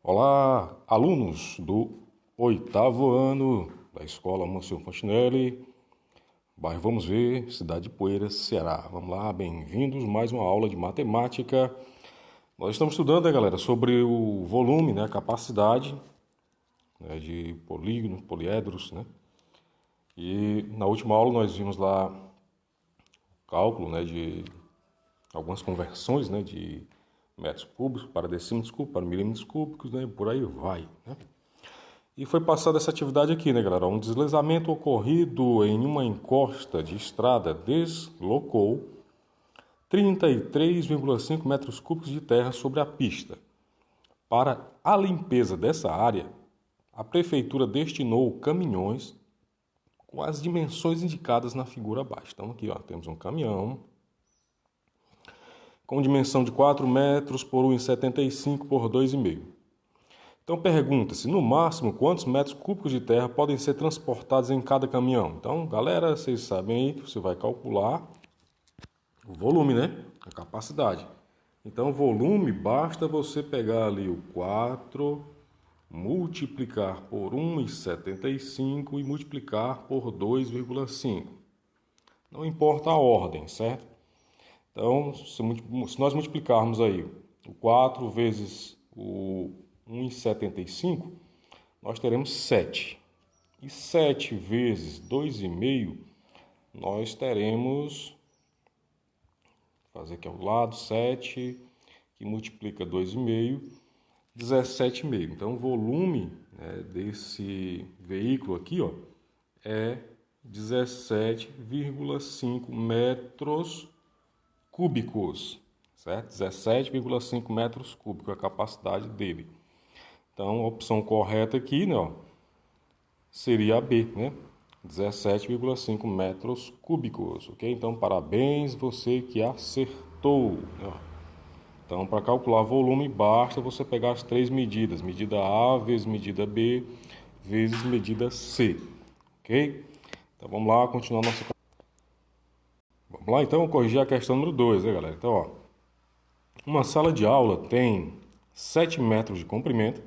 Olá, alunos do oitavo ano da Escola Mônsenhor Fontinelli, bairro Vamos Ver, cidade de Poeiras, Ceará. Vamos lá, bem-vindos a mais uma aula de matemática. Nós estamos estudando, galera, sobre o volume, a capacidade de polígonos, poliedros, E na última aula nós vimos lá o cálculo, de algumas conversões, de metros cúbicos para decímetros cúbicos, para milímetros cúbicos, por aí vai, E foi passada essa atividade aqui, galera? Um deslizamento ocorrido em uma encosta de estrada deslocou 33,5 metros cúbicos de terra sobre a pista. Para a limpeza dessa área, a prefeitura destinou caminhões com as dimensões indicadas na figura abaixo. Então aqui, temos um caminhão com dimensão de 4 metros por 1,75 por 2,5. Então pergunta-se, no máximo, quantos metros cúbicos de terra podem ser transportados em cada caminhão? Então, galera, vocês sabem aí que você vai calcular o volume, a capacidade. Então, volume, basta você pegar ali o 4, multiplicar por 1,75 e multiplicar por 2,5. Não importa a ordem, certo? Então, se nós multiplicarmos aí o 4 vezes o 1,75, nós teremos 7. E 7 vezes 2,5, nós teremos, vou fazer aqui ao lado, 7, que multiplica 2,5, 17,5. Então, o volume desse veículo aqui é 17,5 metros cúbicos, certo? 17,5 metros cúbicos é a capacidade dele. Então, a opção correta aqui, seria a B, 17,5 metros cúbicos, ok? Então, parabéns, você que acertou. Então, para calcular volume, basta você pegar as três medidas. Medida A vezes medida B vezes medida C, ok? Então, vamos lá, continuar nossa... Vamos lá, então, corrigir a questão número 2, galera? Então, uma sala de aula tem 7 metros de comprimento,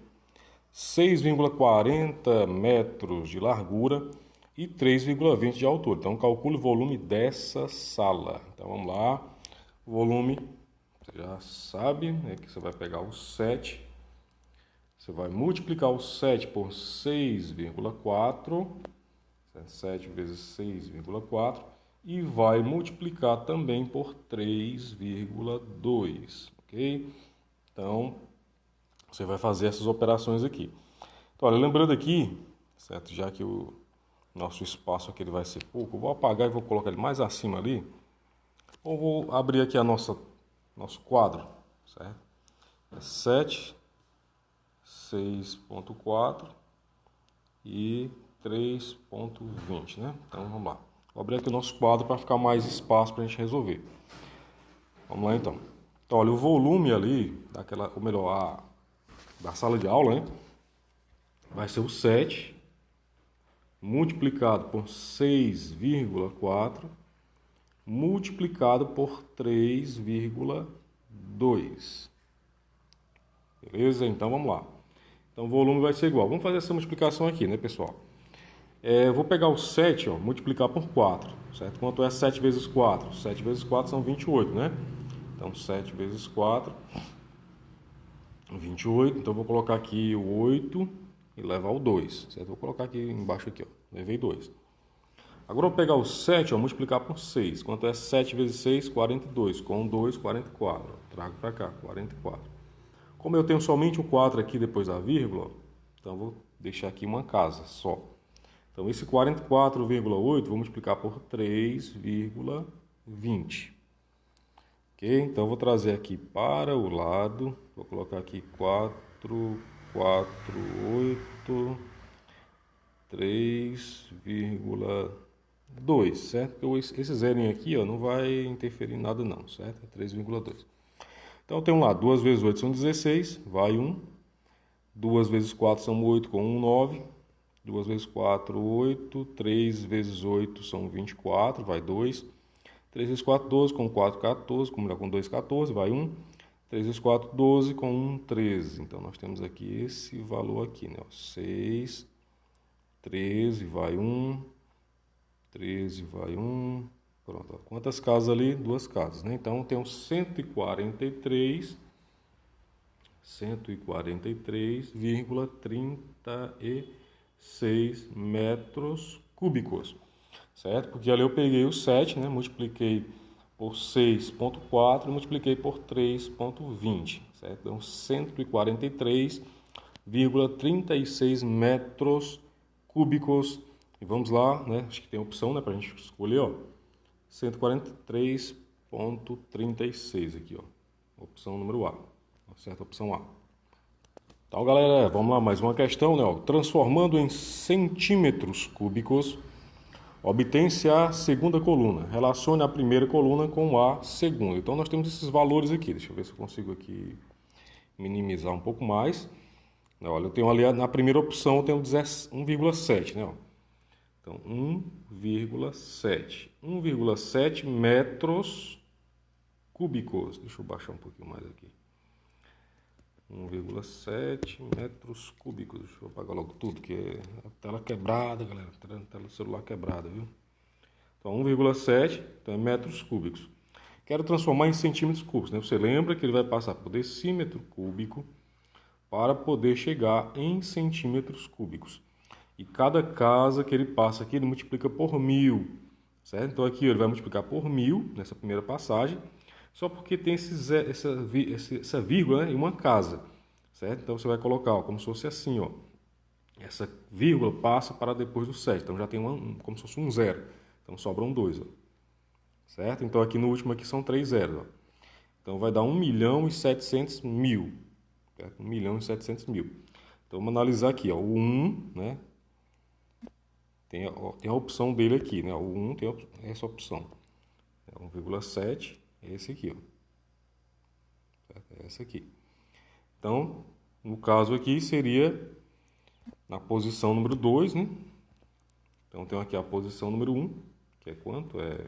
6,40 metros de largura e 3,20 de altura. Então, calcule o volume dessa sala. Então, vamos lá. O volume, você já sabe, que você vai pegar o 7. Você vai multiplicar o 7 por 6,4. 7 vezes 6,4. E vai multiplicar também por 3,2, ok? Então, você vai fazer essas operações aqui. Então, olha, lembrando aqui, certo? Já que o nosso espaço aqui ele vai ser pouco, eu vou apagar e vou colocar ele mais acima ali. Ou vou abrir aqui nosso quadro, certo? É 7, 6,4 e 3,20, Então, vamos lá. Vou abrir aqui o nosso quadro para ficar mais espaço para a gente resolver. Vamos lá, então. Então, olha, o volume ali, da sala de aula, vai ser o 7 multiplicado por 6,4 multiplicado por 3,2. Beleza? Então, vamos lá. Então, o volume vai ser igual. Vamos fazer essa multiplicação aqui, pessoal? Eu vou pegar o 7, multiplicar por 4, certo? Quanto é 7 vezes 4? 7 vezes 4 são 28, Então, 7 vezes 4, 28. Então, eu vou colocar aqui o 8 e levar o 2, certo? Vou colocar aqui embaixo, aqui, levei 2. Agora, eu vou pegar o 7, multiplicar por 6. Quanto é 7 vezes 6? 42. Com 2, 44. Trago para cá, 44. Como eu tenho somente o 4 aqui depois da vírgula, então eu vou deixar aqui uma casa só. Então, esse 44,8 vou multiplicar por 3,20. Ok? Então, eu vou trazer aqui para o lado. Vou colocar aqui 448, 3,2, certo? Porque esse zerinho aqui não vai interferir em nada não, certo? É 3,2. Então, eu tenho lá 2 vezes 8 são 16, vai 1. 2 vezes 4 são 8, com 1, 9. 2 vezes 4, 8. 3 vezes 8 são 24, vai 2. 3 vezes 4, 12. Com 4, 14. Acumular com 2, 14, vai 1. 3 vezes 4, 12, com 1, 13. Então, nós temos aqui esse valor aqui, né? 6, 13, vai 1, 13, vai 1. Pronto, ó. Quantas casas ali? 2 casas, né? Então, tem 143,36 metros cúbicos, certo? Porque ali eu peguei o 7, né? Multipliquei por 6,4 e multipliquei por 3,20, certo? Então, 143,36 metros cúbicos. E vamos lá, né? Acho que tem a opção, né, para a gente escolher, ó. 143,36 aqui, ó. Opção número A. Certo? Opção A. Então, galera, vamos lá, mais uma questão, né? Ó. Transformando em centímetros cúbicos, obtém-se a segunda coluna. Relacione a primeira coluna com a segunda. Então, nós temos esses valores aqui. Deixa eu ver se eu consigo aqui minimizar um pouco mais. Olha, eu tenho ali na primeira opção, eu tenho 1,7, né? Ó. Então, 1,7. 1,7 metros cúbicos. Deixa eu baixar um pouquinho mais aqui. 1,7 metros cúbicos. Deixa eu apagar logo tudo, que é a tela quebrada, galera. A tela do celular quebrada, viu? Então, 1,7 então é metros cúbicos. Quero transformar em centímetros cúbicos, né? Você lembra que ele vai passar por decímetro cúbico para poder chegar em centímetros cúbicos. E cada casa que ele passa aqui, ele multiplica por 1000, certo? Então aqui ele vai multiplicar por 1000 nessa primeira passagem, só porque tem essa vírgula, né, em uma casa, certo? Então você vai colocar, ó, como se fosse assim, ó. Essa vírgula passa para depois do 7, então já tem como se fosse um zero. Então sobram 2, ó. Certo? Então aqui no último aqui são 3 zeros, ó. Então vai dar 1.700.000, certo? 1.700.000. Então vamos analisar aqui, ó, o 1, né? Tem a opção dele aqui, né? O 1 tem essa opção. 1,7 é esse aqui, ó. É essa aqui. Então, no caso aqui, seria na posição número 2, né? Então, tem aqui a posição número 1, que é quanto? É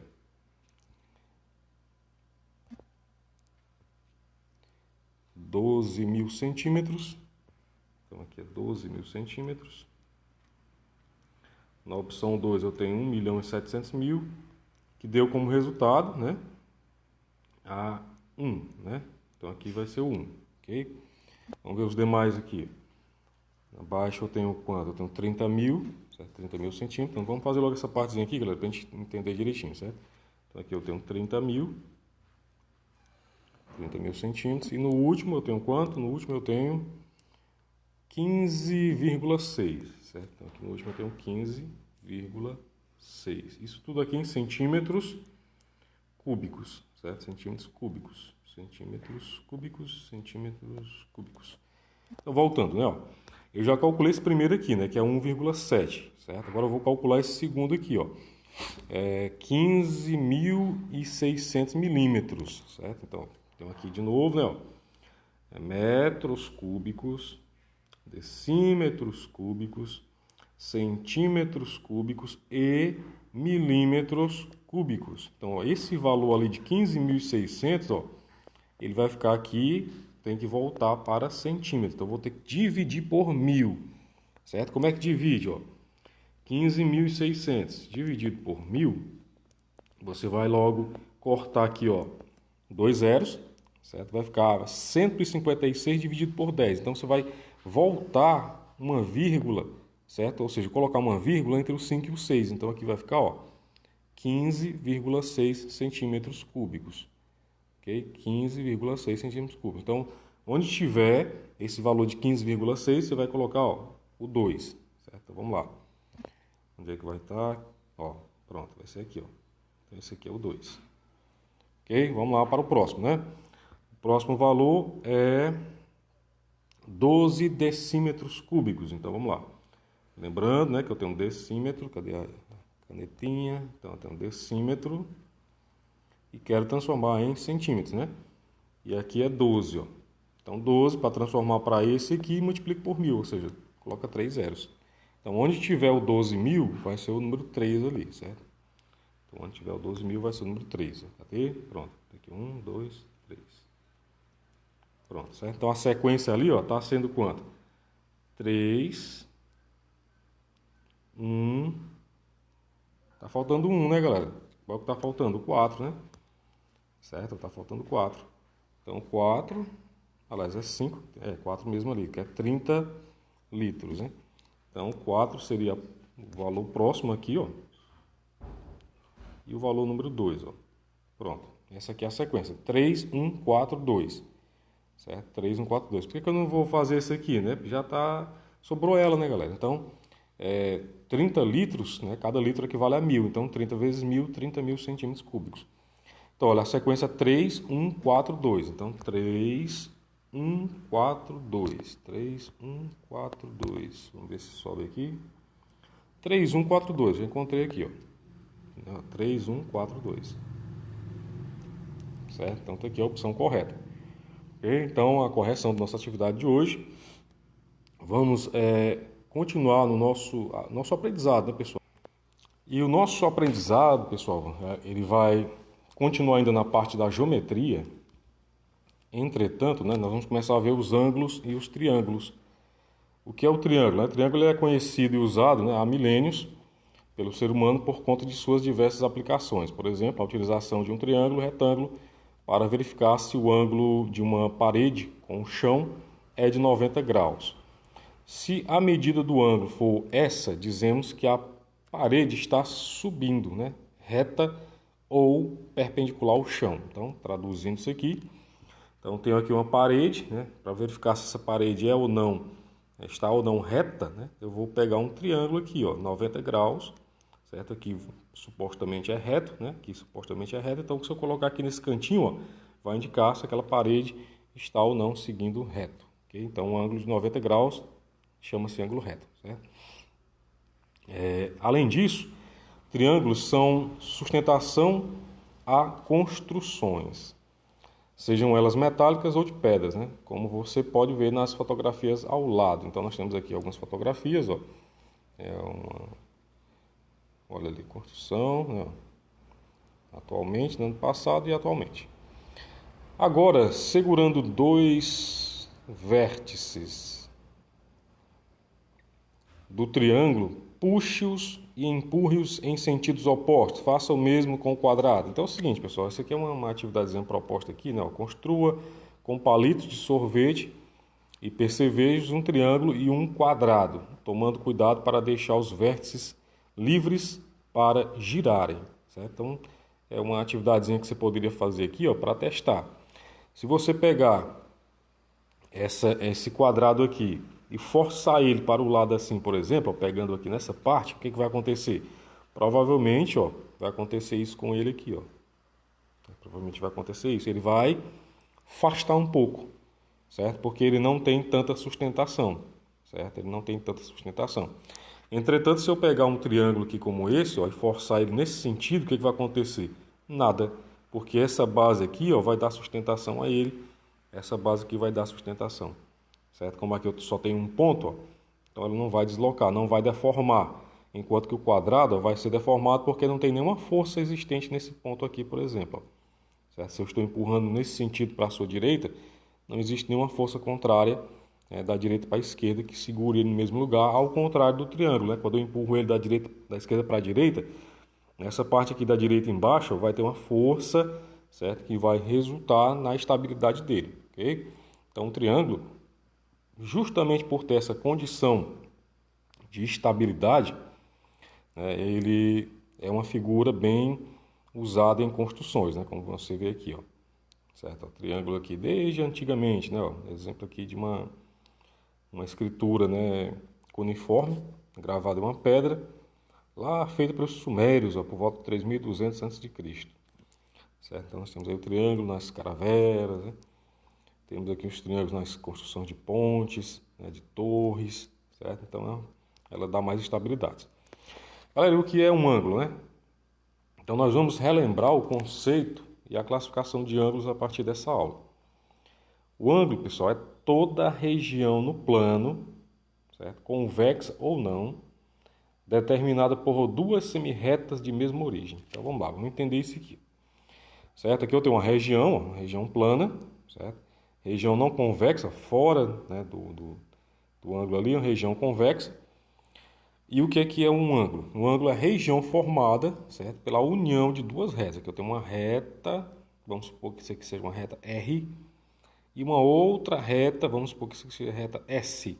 12.000 centímetros. Então, aqui é 12.000 centímetros. Na opção 2 eu tenho 1.700.000, que deu como resultado, né, a 1, né? Então aqui vai ser o 1, ok? Vamos ver os demais aqui. Abaixo eu tenho quanto? Eu tenho 30.000, certo? 30.000 centímetros. Então vamos fazer logo essa partezinha aqui, galera, para a gente entender direitinho, certo? Então aqui eu tenho 30.000 centímetros. E no último eu tenho quanto? No último eu tenho 15,6, certo? Então aqui no último eu tenho 15,6. Isso tudo aqui em centímetros cúbicos, certo? Centímetros cúbicos. Centímetros cúbicos, centímetros cúbicos. Então, voltando, né? Ó, eu já calculei esse primeiro aqui, né? Que é 1,7, certo? Agora eu vou calcular esse segundo aqui, ó. 15.600 milímetros, certo? Então, tem aqui de novo, né? Ó, metros cúbicos, decímetros cúbicos, centímetros cúbicos e milímetros cúbicos. Então, ó, esse valor ali de 15.600, ó, ele vai ficar aqui, tem que voltar para centímetros. Então, eu vou ter que dividir por 1000, certo? Como é que divide, ó? 15.600 dividido por 1000, você vai logo cortar aqui, ó, 2 zeros, certo? Vai ficar 156 dividido por 10. Então, você vai voltar uma vírgula, certo? Ou seja, colocar uma vírgula entre o 5 e o 6. Então, aqui vai ficar, ó, 15,6 centímetros cúbicos. Ok? 15,6 centímetros cúbicos. Então, onde tiver esse valor de 15,6, você vai colocar, ó, o 2. Certo? Então, vamos lá. Onde é que vai estar? Ó, pronto, vai ser aqui, ó. Então, esse aqui é o 2. Ok? Vamos lá para o próximo, né? O próximo valor é 12 decímetros cúbicos. Então, vamos lá. Lembrando, né, que eu tenho um decímetro. Cadê a canetinha? Então, eu tenho um decímetro. E quero transformar em centímetros, né? E aqui é 12, ó. Então, 12, para transformar para esse aqui, multiplico por 1000, ou seja, coloca 3 zeros. Então, onde tiver o 12.000, vai ser o número 3 ali, certo? Então, onde tiver o 12.000, vai ser o número 3. Ó. Cadê? Pronto. Aqui 1, 2, 3. Pronto, certo? Então a sequência ali, ó, tá sendo quanto? 3, 1. Tá faltando 1, né, galera? Qual que tá faltando? O 4, né? Certo? Tá faltando 4. Então 4, aliás, é 5, 4 mesmo ali, que é 30 litros, né? Então 4 seria o valor próximo aqui, ó. E o valor número 2, ó. Pronto. Essa aqui é a sequência. 3, 1, 4, 2. Certo? 3, 1, 4, 2. Por que eu não vou fazer isso aqui, né? Já tá... Sobrou ela, né, galera? Então, 30 litros, né? Cada litro equivale a 1.000. Então, 30 vezes 1.000, 30.000 centímetros cúbicos. Então, olha, a sequência 3, 1, 4, 2. Então, 3, 1, 4, 2. 3, 1, 4, 2. Vamos ver se sobe aqui. 3, 1, 4, 2. Já encontrei aqui, ó. 3, 1, 4, 2. Certo? Então, tá aqui a opção correta. Okay? Então, a correção da nossa atividade de hoje. Vamos continuar no nosso aprendizado, né, pessoal? E o nosso aprendizado, pessoal, ele vai continuar ainda na parte da geometria. Entretanto, né, nós vamos começar a ver os ângulos e os triângulos. O que é o triângulo? O triângulo é conhecido e usado, né, há milênios pelo ser humano por conta de suas diversas aplicações. Por exemplo, a utilização de um triângulo retângulo para verificar se o ângulo de uma parede com o chão é de 90 graus. Se a medida do ângulo for essa, dizemos que a parede está subindo, né, reta ou perpendicular ao chão. Então, traduzindo isso aqui, então tenho aqui uma parede, né, para verificar se essa parede é ou não, está ou não reta, né, eu vou pegar um triângulo aqui, ó, 90 graus, certo? Aqui supostamente é reto, né? Aqui supostamente é reto, então se eu colocar aqui nesse cantinho, ó, vai indicar se aquela parede está ou não seguindo reto, ok? Então, um ângulo de 90 graus chama-se ângulo reto, certo? Além disso, triângulos são sustentação a construções, sejam elas metálicas ou de pedras, né? Como você pode ver nas fotografias ao lado. Então, nós temos aqui algumas fotografias, ó. Olha ali, construção, né? Atualmente, no ano passado e atualmente. Agora, segurando dois vértices do triângulo, puxe-os e empurre-os em sentidos opostos. Faça o mesmo com o quadrado. Então é o seguinte, pessoal, essa aqui é uma atividadezinha proposta aqui, né? Construa com palitos de sorvete e percevejos um triângulo e um quadrado, tomando cuidado para deixar os vértices livres para girarem, certo? Então, é uma atividadezinha que você poderia fazer aqui, ó, para testar. Se você pegar esse quadrado aqui e forçar ele para o lado assim, por exemplo, ó, pegando aqui nessa parte, o que vai acontecer? Provavelmente, ó, vai acontecer isso com ele aqui, ó. Provavelmente vai acontecer isso. Ele vai afastar um pouco, certo? Porque ele não tem tanta sustentação, certo? Ele não tem tanta sustentação. Entretanto, se eu pegar um triângulo aqui como esse, ó, e forçar ele nesse sentido, o que vai acontecer? Nada, porque essa base aqui, ó, vai dar sustentação a ele. Essa base aqui vai dar sustentação, certo? Como aqui eu só tenho um ponto, ó, então ele não vai deslocar, não vai deformar. Enquanto que o quadrado, ó, vai ser deformado porque não tem nenhuma força existente nesse ponto aqui, por exemplo, ó, certo? Se eu estou empurrando nesse sentido para a sua direita, não existe nenhuma força contrária, da direita para a esquerda que segure ele no mesmo lugar, ao contrário do triângulo, né? Quando eu empurro ele da esquerda para a direita, essa parte aqui da direita embaixo, ó, vai ter uma força, certo? Que vai resultar na estabilidade dele, ok? Então o triângulo, justamente por ter essa condição de estabilidade, né, ele é uma figura bem usada em construções, né? Como você vê aqui, ó, certo? O triângulo aqui desde antigamente, né? Ó, exemplo aqui de uma escritura, né, cuneiforme, gravada em uma pedra, lá feita pelos sumérios, ó, por volta de 3200 a.C. Certo? Então nós temos aí o triângulo nas caravelas, né? Temos aqui os triângulos nas construções de pontes, né, de torres, certo? Então ela dá mais estabilidade. Galera, o que é um ângulo, né? Então nós vamos relembrar o conceito e a classificação de ângulos a partir dessa aula. O ângulo, pessoal, é toda a região no plano, certo? Convexa ou não, determinada por duas semirretas de mesma origem. Então vamos lá, vamos entender isso aqui. Certo? Aqui eu tenho uma região plana, certo? região não convexa, fora, né, do ângulo ali, uma região convexa. E o que é um ângulo? Um ângulo é a região formada, certo, pela união de duas retas. Aqui eu tenho uma reta, vamos supor que isso aqui seja uma reta R, e uma outra reta, vamos supor que isso aqui seja a reta S.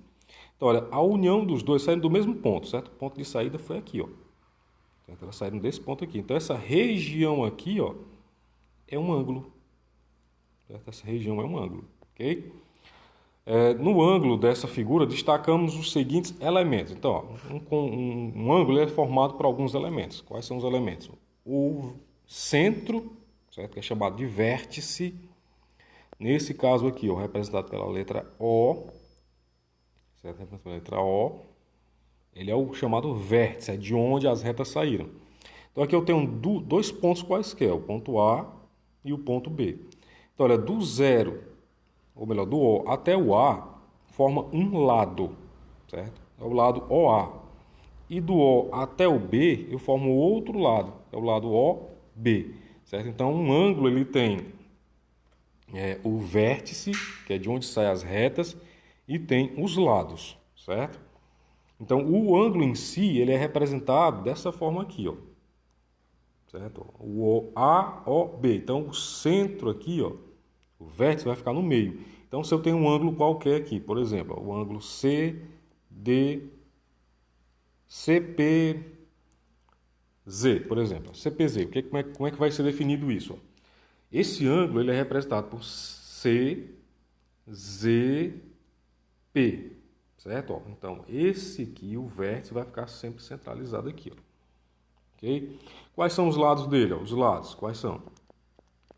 Então, olha, a união dos dois saíram do mesmo ponto, certo? O ponto de saída foi aqui, ó. Certo? Elas saíram desse ponto aqui. Então, essa região aqui, ó, é um ângulo. Certo? Essa região é um ângulo, ok? No ângulo dessa figura, destacamos os seguintes elementos. Então, ó, um ângulo é formado por alguns elementos. Quais são os elementos? O centro, certo? Que é chamado de vértice. Nesse caso aqui, ó, representado pela letra O, certo? Representado pela letra O, ele é o chamado vértice, é de onde as retas saíram. Então, aqui eu tenho dois pontos quaisquer, o ponto A e o ponto B. Então, olha, do zero, ou melhor, do O até o A, forma um lado, certo? É o lado OA. E do O até o B, eu formo outro lado, é o lado OB, certo? Então, um ângulo, ele tem o vértice, que é de onde saem as retas, e tem os lados, certo? Então, o ângulo em si, ele é representado dessa forma aqui, ó. Certo? O AOB. Então, o centro aqui, ó, o vértice vai ficar no meio. Então, se eu tenho um ângulo qualquer aqui, por exemplo, ó, o ângulo CPZ, por exemplo, CPZ, como é que vai ser definido isso? Ó? Esse ângulo ele é representado por CZP, certo? Ó, então, esse aqui, o vértice, vai ficar sempre centralizado aqui, ó. Okay? Quais são os lados dele? Os lados, quais são?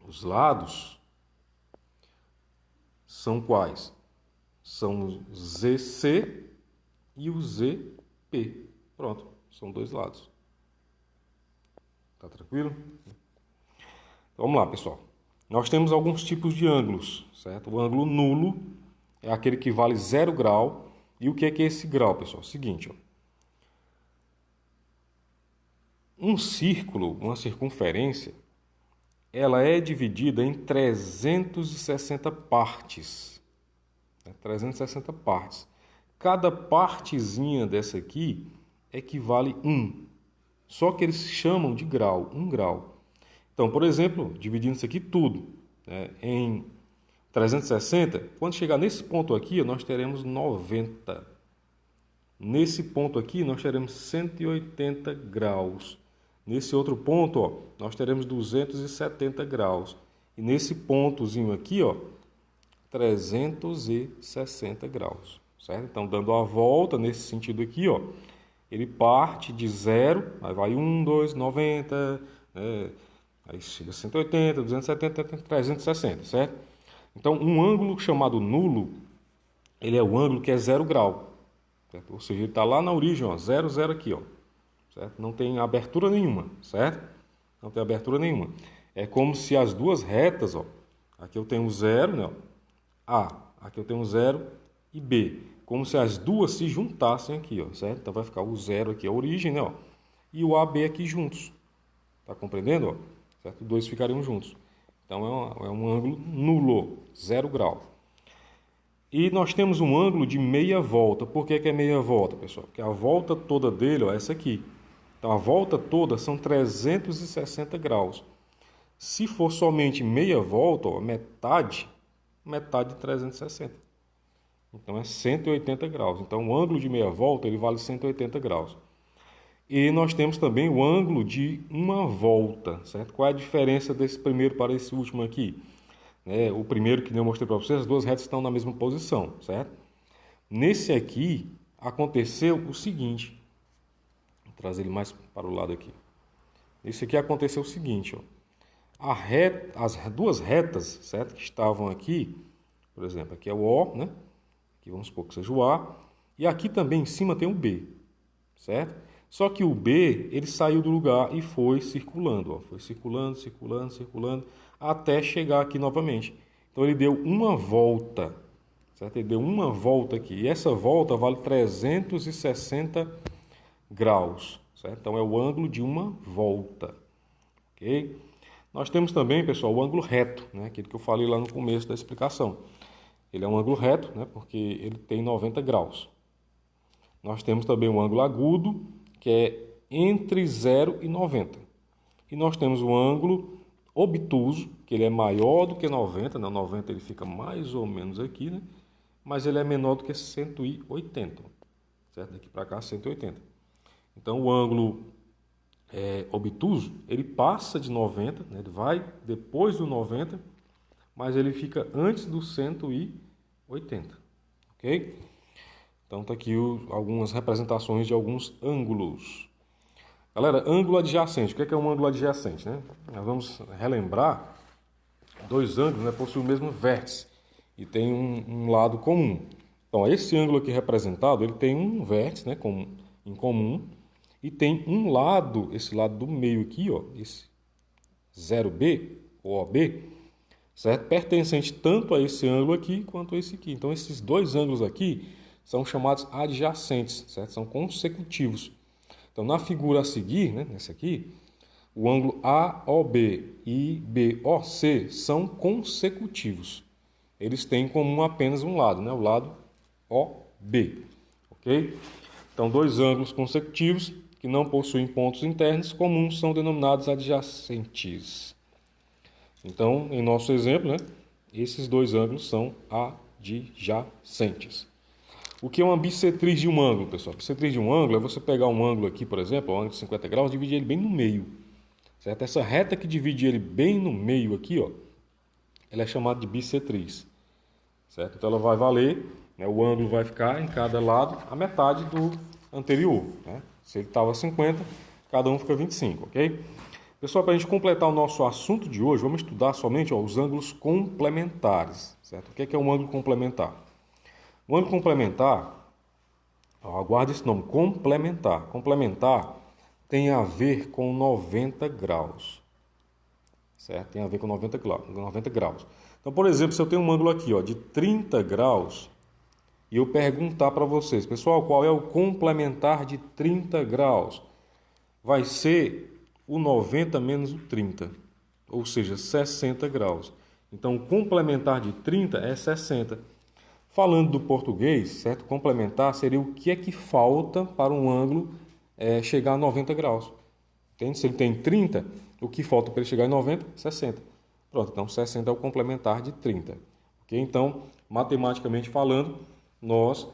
Os lados são quais? São o ZC e o ZP. Pronto, são dois lados. Tá tranquilo? Então, vamos lá, pessoal. Nós temos alguns tipos de ângulos, certo? O ângulo nulo é aquele que vale 0 grau. E o que é esse grau, pessoal? Seguinte, ó. Um círculo, uma circunferência, ela é dividida em 360 partes. 360 partes. Cada partezinha dessa aqui equivale a 1. Só que eles chamam de grau, 1 grau. Então, por exemplo, dividindo isso aqui tudo, né, em 360, quando chegar nesse ponto aqui, nós teremos 90. Nesse ponto aqui, nós teremos 180 graus. Nesse outro ponto, ó, nós teremos 270 graus. E nesse pontozinho aqui, ó, 360 graus. Certo? Então, dando a volta nesse sentido aqui, ó, ele parte de 0, aí vai 1, 2, 90, aí chega a 180, 270, 360, certo? Então, um ângulo chamado nulo, ele é o ângulo que é 0 grau. Certo? Ou seja, ele está lá na origem, ó, 0, 0 aqui, ó. Certo? Não tem abertura nenhuma, certo? Não tem abertura nenhuma. É como se as duas retas, ó, aqui eu tenho 0, né, ó, A, aqui eu tenho 0 e B. Como se as duas se juntassem aqui, ó, certo? Então vai ficar o 0 aqui, a origem, né, ó, e o AB aqui juntos. Tá compreendendo? Ó? Certo? Os dois ficariam juntos. Então é um ângulo nulo, 0 grau. E nós temos um ângulo de meia volta. Por que é meia volta, pessoal? Porque a volta toda dele, ó, é essa aqui. Então, a volta toda são 360 graus. Se for somente meia volta, ó, metade de 360. Então, é 180 graus. Então, o ângulo de meia volta ele vale 180 graus. E nós temos também o ângulo de uma volta, certo? Qual é a diferença desse primeiro para esse último aqui? O primeiro que eu mostrei para vocês, as duas retas estão na mesma posição, certo? Nesse aqui, aconteceu o seguinte. Vou trazer ele mais para o lado aqui. Nesse aqui aconteceu o seguinte, ó. As duas retas, certo? Que estavam aqui, por exemplo, aqui é o O, né? Aqui vamos supor que seja o A. E aqui também em cima tem o B, certo? Só que o B, ele saiu do lugar e foi circulando, ó. Foi circulando, circulando, circulando, até chegar aqui novamente. Então, ele deu uma volta, certo? Ele deu uma volta aqui. E essa volta vale 360 graus, certo? Então, é o ângulo de uma volta, ok? Nós temos também, pessoal, o ângulo reto, né? Aquele que eu falei lá no começo da explicação. ele é um ângulo reto, né, porque ele tem 90 graus. Nós temos também um ângulo agudo, que é entre 0 e 90. E nós temos o ângulo obtuso, que ele é maior do que 90, né? 90 ele fica mais ou menos aqui, né? Mas ele é menor do que 180, certo? Daqui para cá, 180. Então, o ângulo obtuso, ele passa de 90, né? Ele vai depois do 90, mas ele fica antes do 180, ok? Então, tá aqui algumas representações de alguns ângulos. Galera, ângulo adjacente. O que é um ângulo adjacente, né? Nós vamos relembrar, dois ângulos, né, possuem o mesmo vértice e tem um lado comum. Então, esse ângulo aqui representado, ele tem um vértice, né, em comum, e tem um lado, esse lado do meio aqui, ó, esse 0B, ou OB, certo? Pertencente tanto a esse ângulo aqui quanto a esse aqui. Então, esses dois ângulos aqui são chamados adjacentes, certo? São consecutivos. Então, na figura a seguir, né, nessa aqui, o ângulo AOB e BOC são consecutivos. Eles têm em comum apenas um lado, né, o lado OB. Ok? Então, dois ângulos consecutivos que não possuem pontos internos comuns são denominados adjacentes. Então, em nosso exemplo, né, esses dois ângulos são adjacentes. O que é uma bissetriz de um ângulo, pessoal? Bissetriz de um ângulo é você pegar um ângulo aqui, por exemplo, um ângulo de 50 graus, e dividir ele bem no meio. Certo? Essa reta que divide ele bem no meio aqui, ó, ela é chamada de bissetriz. Certo? Então ela vai valer, né, o ângulo vai ficar em cada lado a metade do anterior. Né? Se ele estava 50, cada um fica 25, ok? Pessoal, para a gente completar o nosso assunto de hoje, vamos estudar somente, ó, os ângulos complementares. Certo? O que é um ângulo complementar? O ângulo complementar, aguarde esse nome, complementar. Complementar tem a ver com 90 graus. Certo? Tem a ver com 90 graus. Então, por exemplo, se eu tenho um ângulo aqui, ó, de 30 graus, e eu perguntar para vocês, pessoal, qual é o complementar de 30 graus? Vai ser o 90 menos o 30, ou seja, 60 graus. Então, o complementar de 30 é 60. Falando do português, certo? Complementar seria o que é que falta para um ângulo chegar a 90 graus. Entende? Se ele tem 30, o que falta para ele chegar a 90? 60. Pronto, então 60 é o complementar de 30. Okay? Então, matematicamente falando, nós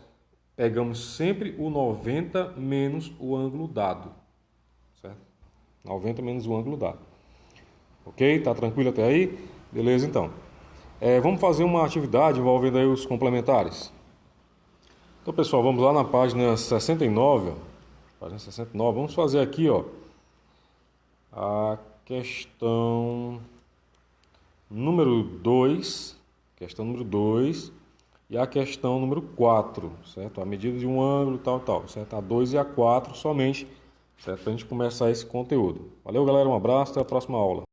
pegamos sempre o 90 menos o ângulo dado. Certo? 90 menos o ângulo dado. Ok? Tá tranquilo até aí? Beleza, então. Vamos fazer uma atividade envolvendo aí os complementares. Então, pessoal, vamos lá na página 69. Ó. Página 69. Vamos fazer aqui, ó, a questão número 2. Questão número 2 e a questão número 4, certo? A medida de um ângulo, tal, certo? A 2 e a 4 somente, certo? Para a gente começar esse conteúdo. Valeu, galera. Um abraço. Até a próxima aula.